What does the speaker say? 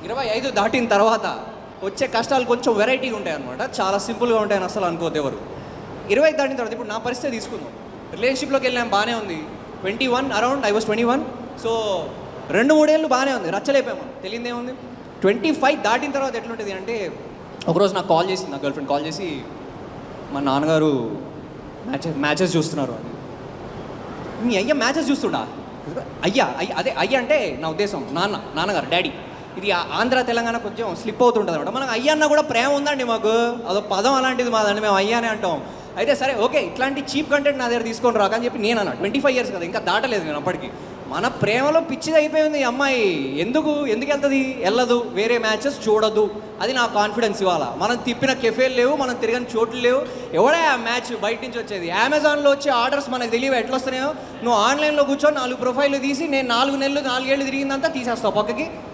25 దాటిన తర్వాత వచ్చే కష్టాలు కొంచెం వెరైటీగా ఉంటాయి అనమాట. చాలా సింపుల్గా ఉంటాయని అసలు అనుకోవద్దు ఎవరు. 20 దాటిన తర్వాత ఇప్పుడు నా పరిస్థితి తీసుకుందాం. రిలేషన్షిప్లోకి వెళ్ళాం, బాగానే ఉంది. 21 అరౌండ్ ఐ వాస్ 21. సో 2-3 ఏళ్ళు బాగానే ఉంది, రచ్చలేపాము, తెలియదేముంది. 25 దాటిన తర్వాత ఎట్లుంటుంది అంటే, ఒకరోజు నాకు కాల్ చేసింది, నా గర్ల్ ఫ్రెండ్ కాల్ చేసి, మా నాన్నగారు మ్యాచెస్ చూస్తున్నారు అని. మీ అయ్య మ్యాచెస్ చూస్తుండా? అయ్యా అదే అయ్య అంటే నా ఉద్దేశం నాన్నగారు, డాడీ. ఇది ఆంధ్ర తెలంగాణ కొంచెం స్లిప్ అవుతుంటుంది అనమాట. మనకు అయ్య అన్న కూడా ప్రేమ ఉందండి, మాకు అదో పదం అలాంటిది మాదండి, మేము అయ్యానే అంటాం. అయితే సరే ఓకే, ఇట్లాంటి చీప్ కంటెంట్ నా దగ్గర తీసుకొని రాక అని చెప్పి నేను అన్నా. 25 ఇయర్స్ కదా, ఇంకా దాటలేదు నేను అప్పటికి. మన ప్రేమలో పిచ్చిది అయిపోయింది ఈ అమ్మాయి. ఎందుకు వెళ్తుంది, వెళ్ళదు, వేరే మ్యాచెస్ చూడదు. అది నా కాన్ఫిడెన్స్. ఇవాళ మనం తిప్పిన కెఫేలు లేవు, మనం తిరిగిన చోట్లు లేవు. ఎవడే ఆ మ్యాచ్ బయట నుంచి వచ్చేది? అమెజాన్లో వచ్చే ఆర్డర్స్ మనకు తెలియవు ఎట్లా వస్తున్నాయో. నువ్వు ఆన్లైన్లో కూర్చొని 4 ప్రొఫైల్ తీసి నేను 4 నెలలు 4 ఏళ్ళు తిరిగిందంతా తీసేస్తావు పక్కకి.